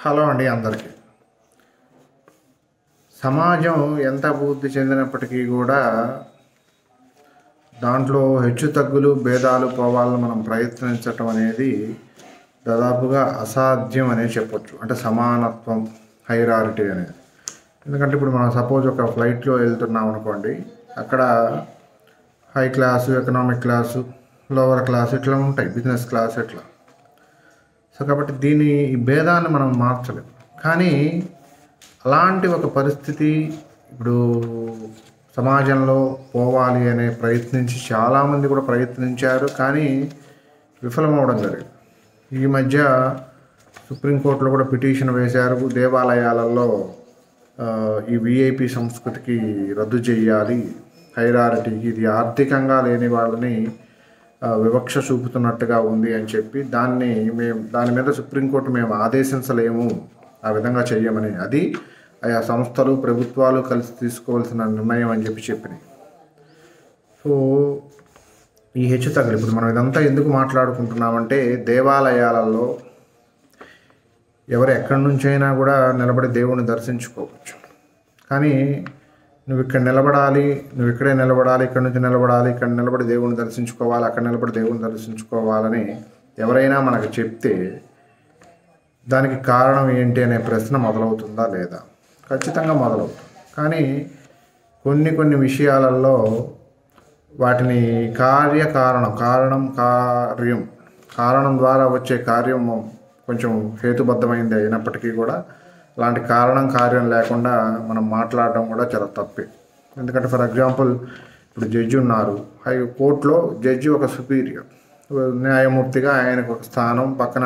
Hello అండి అందరికీ. సమాజం ఎంత అభివృద్ధి చెందినప్పటికీ కూడా దాంట్లో హెచ్చుతగ్గులు భేదాలు పోవాలని మనం ప్రయత్నించటం అనేది దాదాపుగా అసాధ్యం అనే చెప్పొచ్చు. అంటే సమానత్వం, హైరారిటీ అనేది. ఎందుకంటే ఇప్పుడు మనం సపోజ్ ఒక ఫ్లైట్లో వెళ్తున్నాం అనుకోండి, అక్కడ high class, economic class, lower class ఇట్లా ఉంటాయి, బిజినెస్ క్లాస్ ఇట్లా. సో కాబట్టి ఈ భేదాన్ని మనం మార్చలేం. కానీ అలాంటి ఒక పరిస్థితి ఇప్పుడు సమాజంలో పోవాలి అనే చాలామంది కూడా ప్రయత్నించారు, కానీ విఫలమవడం జరిగింది. ఈ మధ్య సుప్రీంకోర్టులో కూడా పిటిషన్ వేశారు, దేవాలయాలలో ఈ విఐపి సంస్కృతికి రద్దు చేయాలి, హైరారిటీకి, ఇది ఆర్థికంగా లేని వాళ్ళని వివక్ష చూపుతున్నట్టుగా ఉంది అని చెప్పి దాని మీద సుప్రీంకోర్టు మేము ఆదేశించలేము, ఆ విధంగా చెయ్యమని. అది ఆయా సంస్థలు, ప్రభుత్వాలు కలిసి తీసుకోవాల్సిన నిర్ణయం అని చెప్పినాయి. సో ఈ హెచ్చుతగ్గులు ఇప్పుడు మనం ఇదంతా ఎందుకు మాట్లాడుకుంటున్నామంటే, దేవాలయాలలో ఎవరు ఎక్కడి నుంచైనా కూడా నిలబడి దేవుణ్ణి దర్శించుకోవచ్చు. కానీ నువ్వు ఇక్కడ నిలబడాలి, నువ్వు ఇక్కడే నిలబడాలి, ఇక్కడ నుంచి నిలబడాలి, ఇక్కడ నిలబడి దేవుణ్ణి దర్శించుకోవాలి, అక్కడ నిలబడి దేవుణ్ణి దర్శించుకోవాలని ఎవరైనా మనకు చెప్తే దానికి కారణం ఏంటి అనే ప్రశ్న మొదలవుతుందా లేదా? ఖచ్చితంగా మొదలవుతుంది. కానీ కొన్ని విషయాలలో వాటిని కారణం ద్వారా వచ్చే కార్యం కొంచెం హేతుబద్ధమైంది అయినప్పటికీ కూడా అలాంటి కార్యం లేకుండా మనం మాట్లాడడం కూడా చాలా తప్పే. ఎందుకంటే ఫర్ ఎగ్జాంపుల్ ఇప్పుడు జడ్జి ఉన్నారు, కోర్టులో జడ్జి ఒక సుపీరియర్ న్యాయమూర్తిగా, ఆయనకు ఒక స్థానం, పక్కన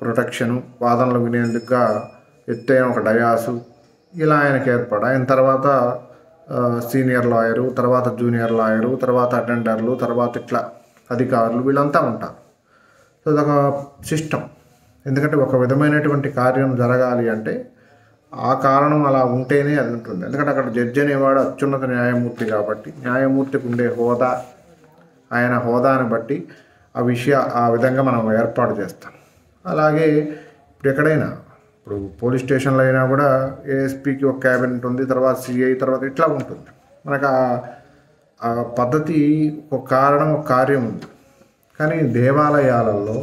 ప్రొటెక్షను, వాదనలు వినేందుకుగా ఎత్తైన ఒక డయాసు, ఇలా ఆయనకి ఆయన తర్వాత సీనియర్ లాయరు, తర్వాత జూనియర్ లాయరు, తర్వాత అటెండర్లు, తర్వాత ఇట్లా అధికారులు, వీళ్ళంతా ఉంటారు. సో అదొక సిస్టమ్. ఎందుకంటే ఒక విధమైనటువంటి కార్యం జరగాలి అంటే ఆ కారణం అలా ఉంటేనే అది ఉంటుంది. ఎందుకంటే అక్కడ జడ్జి అనేవాడు అత్యున్నత న్యాయమూర్తి కాబట్టి, న్యాయమూర్తికి ఉండే హోదా, ఆయన హోదాని బట్టి ఆ విధంగా మనం ఏర్పాటు చేస్తాం. అలాగే ఇప్పుడు ఎక్కడైనా, ఇప్పుడు పోలీస్ స్టేషన్లో అయినా కూడా ఏఎస్పీకి ఒక క్యాబినెట్ ఉంది, తర్వాత సిఐ, తర్వాత ఇట్లా ఉంటుంది. మనకు ఆ పద్ధతి, ఒక కారణం, ఒక కార్యం ఉంది. కానీ దేవాలయాలలో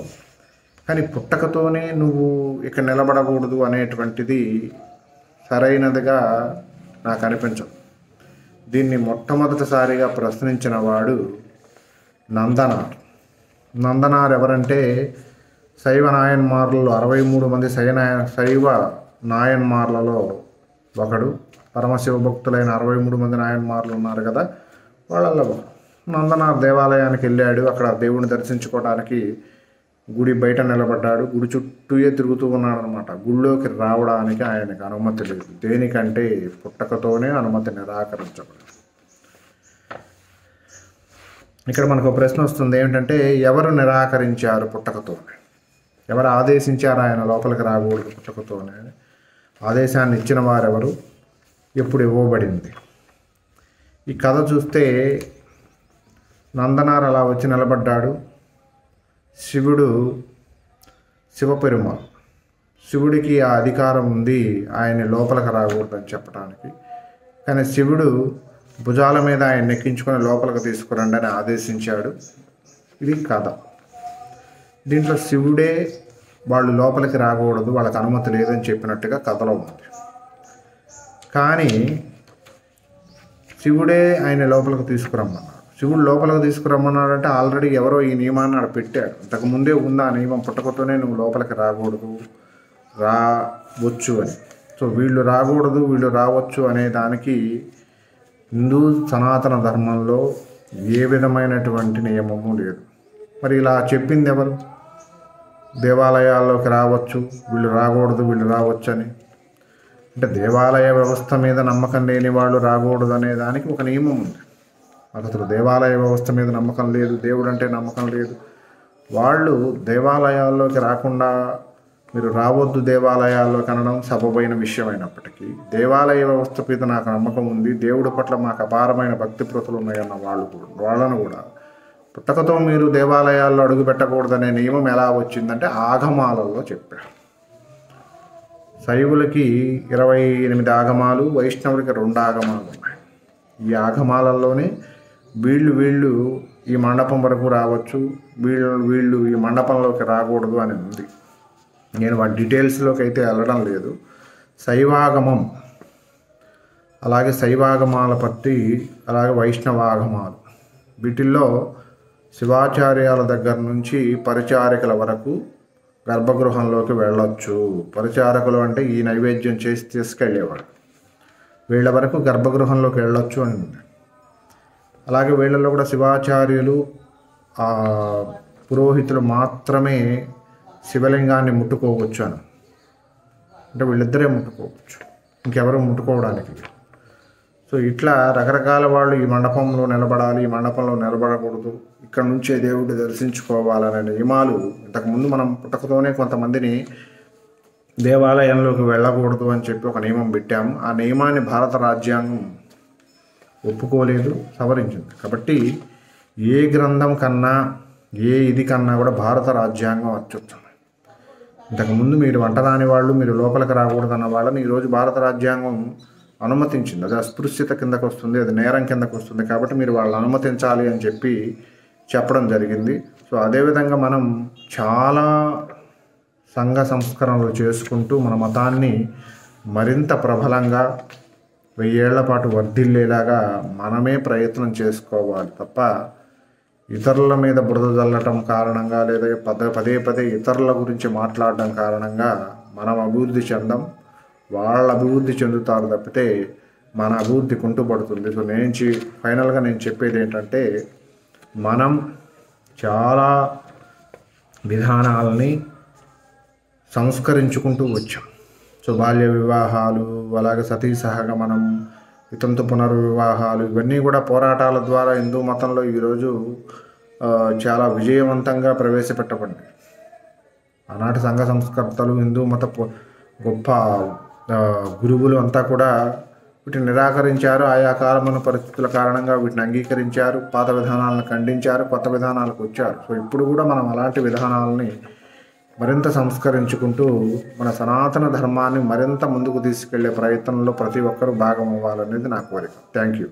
పుట్టకతోనే నువ్వు ఇక్కడ నిలబడకూడదు అనేటువంటిది సరైనదిగా నాకు అనిపించదు. దీన్ని మొట్టమొదటిసారిగా ప్రశ్నించిన వాడు నందనార్. ఎవరంటే శైవ నాయన్మార్లలో 63 మంది శైవ నాయన్మార్లలో ఒకడు. పరమశివ భక్తులైన 63 మంది నాయన్మార్లు ఉన్నారు కదా, వాళ్ళల్లో నందనార్ దేవాలయానికి వెళ్ళాడు. అక్కడ దేవుడిని దర్శించుకోవడానికి గుడి బయట నిలబడ్డాడు, గుడి చుట్టూయే తిరుగుతూ ఉన్నాడు అనమాట. గుళ్ళోకి రావడానికి ఆయనకు అనుమతి లేదు. దేనికంటే పుట్టకతోనే అనుమతి నిరాకరించబడింది. ఇక్కడ మనకు ప్రశ్న వస్తుంది, ఏమిటంటే ఎవరు నిరాకరించారు పుట్టకతోనే? ఎవరు ఆదేశించారు ఆయన లోపలికి రాకూడదు పుట్టకతోనే? ఆదేశాన్ని ఇచ్చిన వారెవరు? ఎప్పుడు ఇవ్వబడింది? ఈ కథ చూస్తే నందనార్ అలా వచ్చి నిలబడ్డాడు. శివపెరుమాళ్, శివుడికి ఆ అధికారం ఉంది ఆయన్ని లోపలికి రాకూడదని చెప్పడానికి. కానీ శివుడు భుజాల మీద ఆయన ఎక్కించుకొని లోపలికి తీసుకురండి అని ఆదేశించాడు. ఇది కథ. దీంట్లో శివుడే వాళ్ళు లోపలికి రాకూడదు, వాళ్ళకి అనుమతి లేదని చెప్పినట్టుగా కథలో ఉంది. కానీ శివుడే ఆయన లోపలికి తీసుకురమ్మన్నాడు. శివుడు లోపలికి తీసుకురమ్మన్నాడు అంటే ఆల్రెడీ ఎవరో ఈ నియమాన్ని ఆడ పెట్టాడు. ఇంతకుముందే ఉంది ఆ నియమం, పుట్టకతోనే నువ్వు లోపలికి రాకూడదు, రావచ్చు అని. సో వీళ్ళు రాకూడదు, వీళ్ళు రావచ్చు అనే దానికి హిందూ సనాతన ధర్మంలో ఏ విధమైనటువంటి నియమము లేదు. మరి ఇలా చెప్పింది ఎవరు? దేవాలయాల్లోకి రావచ్చు, వీళ్ళు రాకూడదు, వీళ్ళు రావచ్చు అని. అంటే దేవాలయ వ్యవస్థ మీద నమ్మకం లేని వాళ్ళు రాకూడదు అనే దానికి ఒక నియమం ఉంది. అసలు దేవాలయ వ్యవస్థ మీద నమ్మకం లేదు, దేవుడు అంటే నమ్మకం లేదు, వాళ్ళు దేవాలయాల్లోకి రాకుండా మీరు రావద్దు దేవాలయాల్లోకి అనడం సబబైన విషయం అయినప్పటికీ, దేవాలయ వ్యవస్థ మీద నాకు నమ్మకం ఉంది, దేవుడి పట్ల మాకు అపారమైన భక్తి ప్రతులు ఉన్నాయన్న వాళ్ళను కూడా పుట్టకతో మీరు దేవాలయాల్లో అడుగు పెట్టకూడదనే నియమం ఎలా వచ్చిందంటే ఆగమాలలో చెప్పారు. శైవులకి 28 ఆగమాలు, వైష్ణవులకి 2 ఆగమాలు ఉన్నాయి. ఈ ఆగమాలలోనే వీళ్ళు ఈ మండపం వరకు రావచ్చు, వీళ్ళు ఈ మండపంలోకి రాకూడదు అని ఉంది. నేను వాటి డీటెయిల్స్లోకి అయితే వెళ్ళడం లేదు. శైవాగమం, అలాగే శైవాగమాల పట్టి, అలాగే వైష్ణవాగమాలు, వీటిల్లో శివాచార్యాల దగ్గర నుంచి పరిచారికల వరకు గర్భగృహంలోకి వెళ్ళొచ్చు. పరిచారకులు అంటే ఈ నైవేద్యం చేసి తీసుకెళ్ళేవాడు. వీళ్ళ వరకు గర్భగృహంలోకి వెళ్ళొచ్చు అని ఉంది. అలాగే వీళ్ళలో కూడా శివాచార్యులు, పురోహితులు మాత్రమే శివలింగాన్ని ముట్టుకోవచ్చు అని, అంటే వీళ్ళిద్దరే ముట్టుకోవచ్చు, ఇంకెవరు ముట్టుకోవడానికి. సో ఇట్లా రకరకాల వాళ్ళు ఈ మండపంలో నిలబడాలి, ఈ మండపంలో నిలబడకూడదు, ఇక్కడ నుంచే దేవుడు దర్శించుకోవాలనే నియమాలు ఇంతకుముందు మనం పుట్టకతోనే కొంతమందిని దేవాలయంలోకి వెళ్ళకూడదు అని చెప్పి ఒక నియమం పెట్టాము. ఆ నియమాన్ని భారత రాజ్యాంగం ఒప్పుకోలేదు, సవరించింది. కాబట్టి ఏ గ్రంథం కన్నా, ఏ ఇది కన్నా కూడా భారత రాజ్యాంగం అత్యుత్తమం. ఇంతకుముందు మీరు వంట రాని వాళ్ళు, మీరు లోపలికి రాకూడదన్న వాళ్ళని ఈరోజు భారత రాజ్యాంగం అనుమతించింది. అది అస్పృశ్యత కిందకు వస్తుంది, అది నేరం కిందకు వస్తుంది. కాబట్టి మీరు వాళ్ళని అనుమతించాలి అని చెప్పి చెప్పడం జరిగింది. సో అదేవిధంగా మనం చాలా సంఘ సంస్కరణలు చేసుకుంటూ మన మతాన్ని మరింత ప్రబలంగా 1000 ఏళ్ల పాటు వర్ధిల్లేలాగా మనమే ప్రయత్నం చేసుకోవాలి తప్ప ఇతరుల మీద బురద జల్లటం కారణంగా, లేదా పదే పదే ఇతరుల గురించి మాట్లాడడం కారణంగా మనం అభివృద్ధి చెందాం, వాళ్ళ అభివృద్ధి చెందుతారు తప్పితే మన అభివృద్ధి కుంటుపడుతుంది. సో ఫైనల్గా నేను చెప్పేది ఏంటంటే, మనం చాలా విధానాలని సంస్కరించుకుంటూ వచ్చాం. సో బాల్య వివాహాలు, అలాగే సతీ సహగమనం, వితంతు పునర్వివాహాలు, ఇవన్నీ కూడా పోరాటాల ద్వారా హిందూ మతంలో ఈరోజు చాలా విజయవంతంగా ప్రవేశపెట్టబడ్డాయి. ఆనాటి సంఘ సంస్కర్తలు, హిందూ మత గొప్ప గురువులు అంతా కూడా వీటిని నిరాకరించారు. ఆయా కాలమైన పరిస్థితుల కారణంగా వీటిని అంగీకరించారు, పాత విధానాలను ఖండించారు, కొత్త విధానాలకు వచ్చారు. సో ఇప్పుడు కూడా మనం అలాంటి విధానాలని మరింత సంస్కరించుకుంటూ మన సనాతన ధర్మాన్ని మరింత ముందుకు తీసుకెళ్లే ప్రయత్నంలో ప్రతి ఒక్కరూ భాగం అవ్వాలనేది నా కోరిక. Thank you.